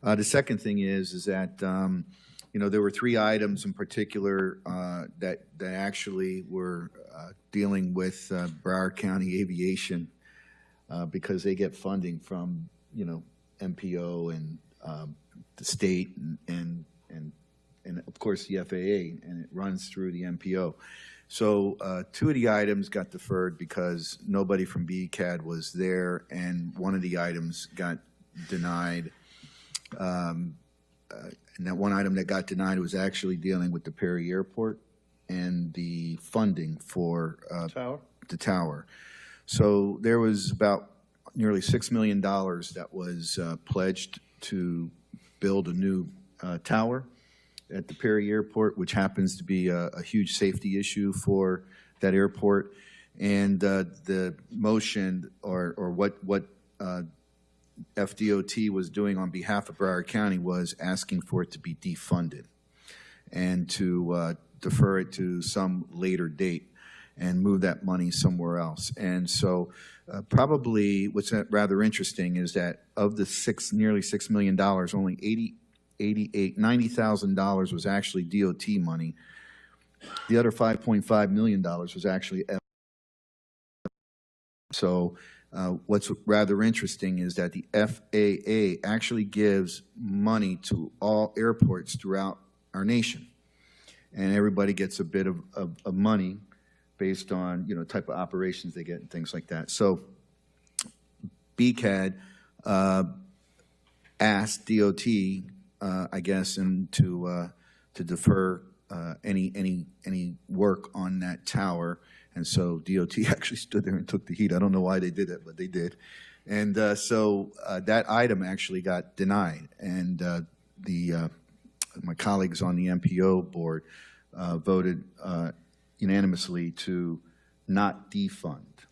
The second thing is that there were three items in particular that actually were dealing with Broward County Aviation because they get funding from MPO and the state and of course the FAA, and it runs through the MPO. So two of the items got deferred because nobody from BCAD was there, and one of the items got denied. And that one item that got denied was actually dealing with the Perry Airport and the funding for the tower. So there was about nearly $6 million that was pledged to build a new tower at the Perry Airport, which happens to be a huge safety issue for that airport. And the motion or what FDOT was doing on behalf of Broward County was asking for it to be defunded and to defer it to some later date and move that money somewhere else. And so probably what's rather interesting is that of the nearly $6 million, only $90,000 was actually DOT money. The other $5.5 million was actually so what's rather interesting is that the FAA actually gives money to all airports throughout our nation, and everybody gets a bit of money based on type of operations they get and things like that. So BCAD asked DOT, I guess, and to defer any work on that tower. And so DOT actually stood there and took the heat. I don't know why they did it, but they did. And so that item actually got denied. And my colleagues on the MPO board voted unanimously to not defund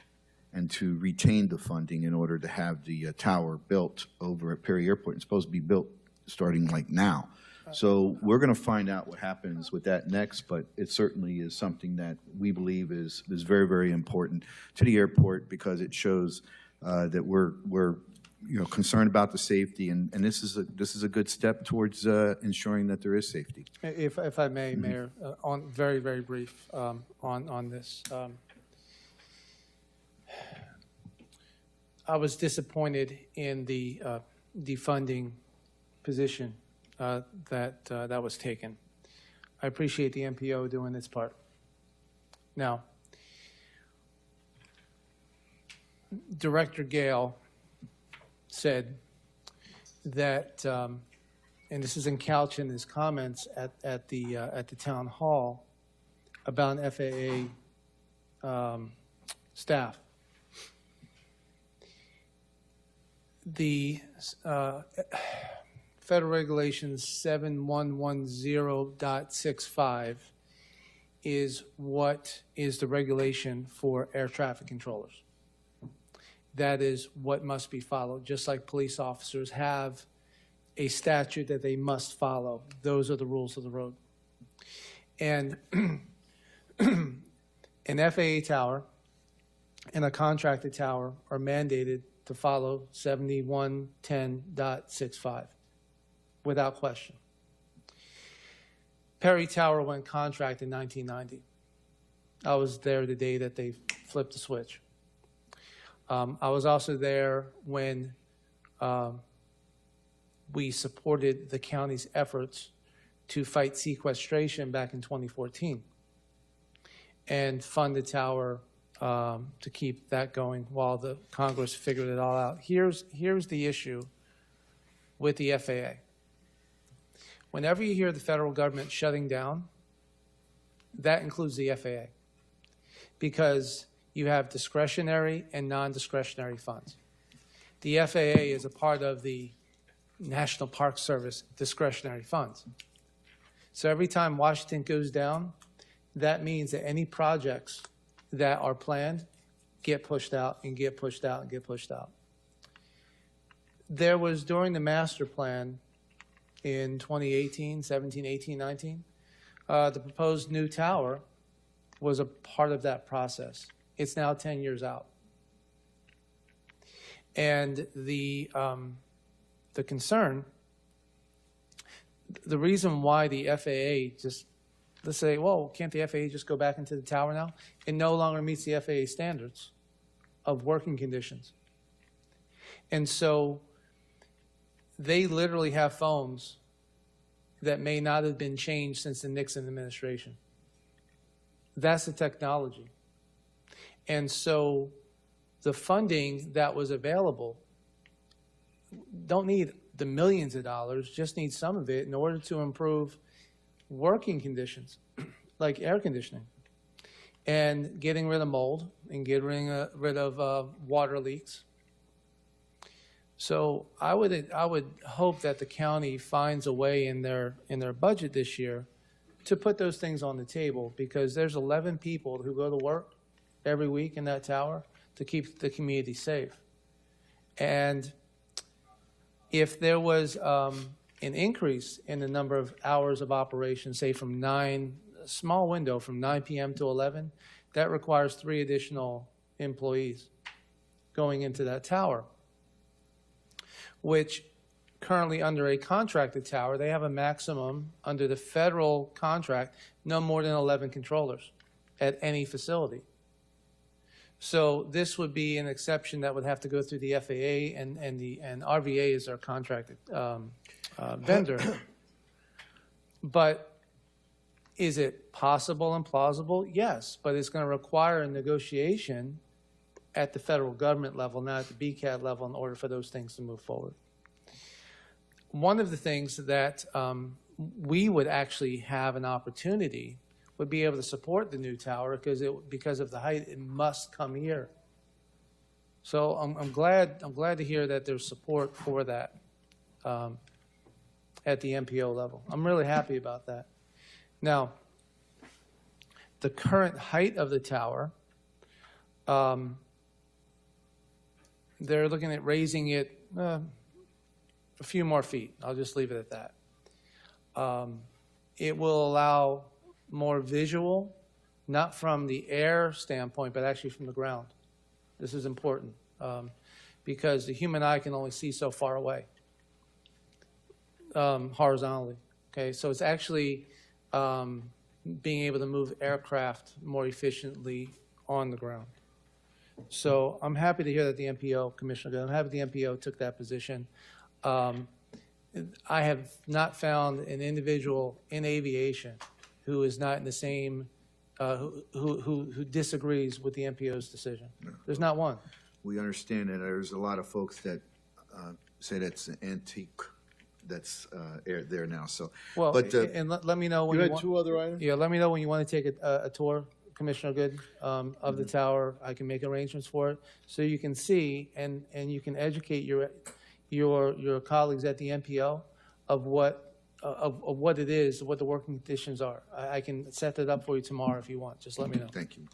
and to retain the funding in order to have the tower built over at Perry Airport. It's supposed to be built starting like now. So we're going to find out what happens with that next, but it certainly is something that we believe is very, very important to the airport because it shows that we're concerned about the safety, and this is a good step towards ensuring that there is safety. If I may, Mayor, on very, very brief on this. I was disappointed in the defunding position that was taken. I appreciate the MPO doing its part. Now, Director Gale said that, and this is encouched in his comments at the town hall about an FAA staff. The Federal Regulations 7110.65 is what is the regulation for air traffic controllers. That is what must be followed, just like police officers have a statute that they must follow. Those are the rules of the road. And an FAA tower and a contracted tower are mandated to follow 7110.65. Without question. Perry Tower went contract in 1990. I was there the day that they flipped the switch. I was also there when we supported the county's efforts to fight sequestration back in 2014 and fund the tower to keep that going while the Congress figured it all out. Here's the issue with the FAA. Whenever you hear the federal government shutting down, that includes the FAA because you have discretionary and non-discretionary funds. The FAA is a part of the National Park Service discretionary funds. So every time Washington goes down, that means that any projects that are planned get pushed out and get pushed out and get pushed out. There was, during the master plan, in 2018, 17, 18, 19, the proposed new tower was a part of that process. It's now 10 years out. And the concern the reason why the FAA just, let's say, well, can't the FAA just go back into the tower now? It no longer meets the FAA standards of working conditions. And so they literally have phones that may not have been changed since the Nixon administration. That's the technology. And so the funding that was available don't need the millions of dollars, just need some of it in order to improve working conditions, like air conditioning, and getting rid of mold and getting rid of water leaks. So I would hope that the county finds a way in their budget this year to put those things on the table, because there's 11 people who go to work every week in that tower to keep the community safe. And if there was an increase in the number of hours of operation, say from a small window from 9 p.m. to 11, that requires 3 additional employees going into that tower, which currently under a contracted tower, they have a maximum under the federal contract, no more than 11 controllers at any facility. So this would be an exception that would have to go through the FAA, and RVA is our contracted vendor. But is it possible and plausible? Yes, but it's going to require a negotiation at the federal government level, not at the BCAD level, in order for those things to move forward. One of the things that we would actually have an opportunity would be able to support the new tower, because of the height, it must come here. So I'm glad to hear that there's support for that at the MPO level. I'm really happy about that. Now, the current height of the tower, they're looking at raising it a few more feet. I'll just leave it at that. It will allow more visual, not from the air standpoint, but actually from the ground. This is important because the human eye can only see so far away horizontally. Okay, so it's actually being able to move aircraft more efficiently on the ground. So I'm happy to hear that the MPO, Commissioner, I'm happy the MPO took that position. I have not found an individual in aviation who is not in the same, who disagrees with the MPO's decision. No. There's not one. We understand that there's a lot of folks that say that's an antique that's there now. So, well, but and let me know when You you had want. 2 other items? Yeah, let me know when you want to take a tour, Commissioner Good, of the tower. I can make arrangements for it, so you can see and you can educate your colleagues at the MPO of what it is, what the working conditions are. I can set that up for you tomorrow if you want. Just let me know. Thank you.